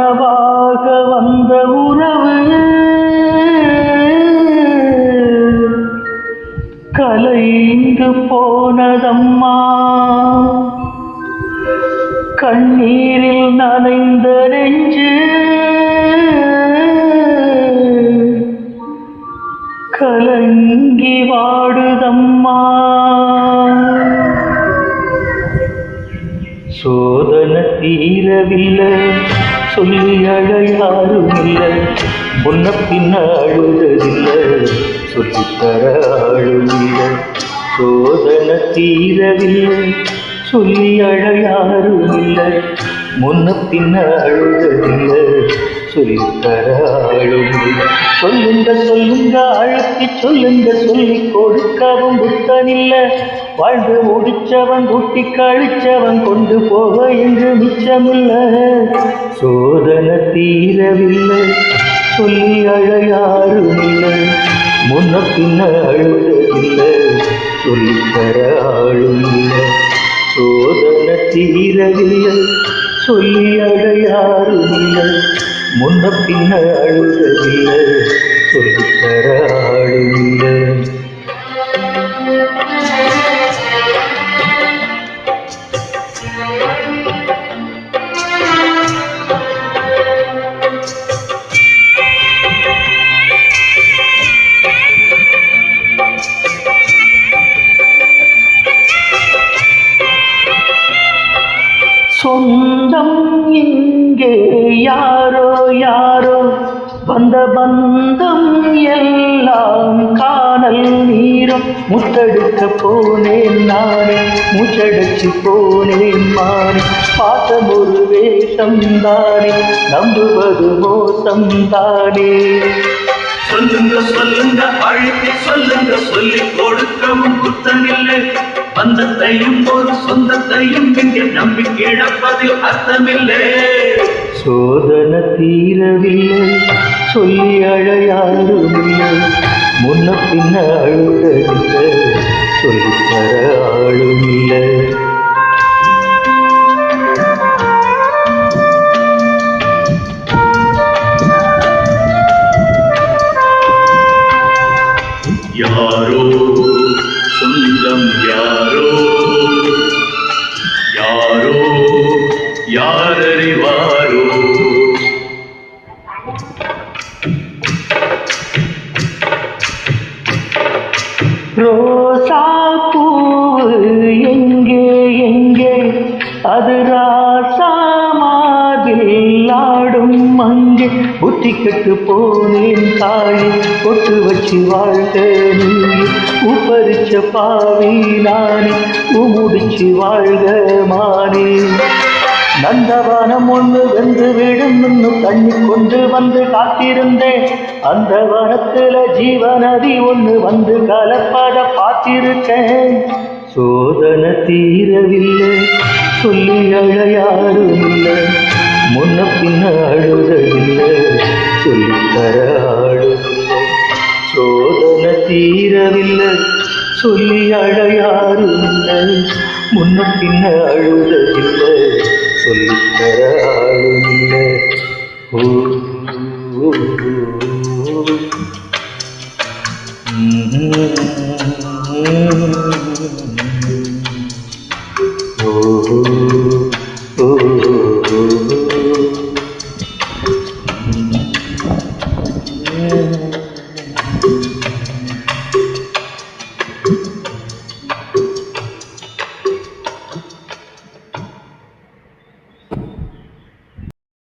கனவாக வந்த உறவு கலைந்து போனதம்மா. கண்ணீரில் நனைந்த நெஞ்சு கலங்கி வாடுதம்மா. சோதனை தீரவில்லை, சொல்லி அழ யாரும் இல்லை, முன்ன பின்ன அழுததில்லை, சொல்லித்தர ஆளும் இல்லை. சோதனை தீரவில்லை, சொல்லி அழ யாரும் இல்லை, முன்ன பின்ன அழுததில்லை, சொல்லித்தர ஆளும் இல்லை. சொல்லுங்க சொல்லுங்க அழுத்தி சொல்லுங்க, சொல்லி கொடுக்கவும் புத்தனில்லை. வாழ்ந்து முடிச்சவன் குட்டி கழிச்சவன் கொண்டு போக என்று மிச்சமில்லை. சோதனை தீரவில்லை, சொல்லி அழ யாரும் இல்லை, முன்ன பின்ன அழுததில்லை, சொல்லித்தர ஆளும் இல்லை. சோதனை தீரவில்லை, சொல்லி அழ யாரும் இல்லை, முன்ன பின்ன அழுததில்லை, சொல்லித்தர ஆளும் இல்லை. சொந்தம் இங்கே யாரோ யாரோ, வந்த பந்தம் எல்லாம் காணல் நீரும். முத்தெடுக்க போனேன் நானே, மூச்சடைச்சு போனேன் மாறி. பாசம் ஒரு வேஷம் தானே, நம்புவது மோசம் தானே. சொல்லுங்க சொல்லுங்க அழுத்தி சொல்லுங்க, சொல்லி கொடுக்கவும் குத்தமில்லை. பந்தத்தையும் ஒரு சொந்தத்தையும் இங்கே நம்பி இழப்பதில் அர்த்தமில்லை. சோதனை தீரவில்லை, சொல்லி அழ யாரும் இல்லை, முன்ன பின்ன அழுததில்லை, சொல்லித்தர ஆளும் இல்லை. யாரோ சொந்தம் யாரோ யாரோ யாரறிவாரோ. ரோசா பூவு எங்கே எங்கே, அது ராசா மாதில் ஆடும் அங்கே. புத்தி கெட்டு போனேன் தாழி, பொட்டு வச்சு வாழ்க நீ. உப்பரிச்ச பாவி நானே, முடிச்சு வாழ்க மானே. நந்தவனம் ஒன்று வென்று விடும் இன்னும் தண்ணி கொண்டு வந்து காத்திருந்தேன். அந்த வனத்துல ஜீவநதி ஒன்று வந்து கலப்பத பார்த்திருக்கேன். சோதனை தீரவில்லை, சொல்லி அழ யாரும் இல்லை, முன்ன பின்ன அழுததில்லை, சொல்லித்தர ஆளும் இல்லை. சோதனை தீரவில்லை, சொல்லி அழ யாரும் இல்லை, முன்ன பின்ன அழுததில்லை, சொல்லித்தர ஆளும் இல்லை. ஓ ஓ ஓ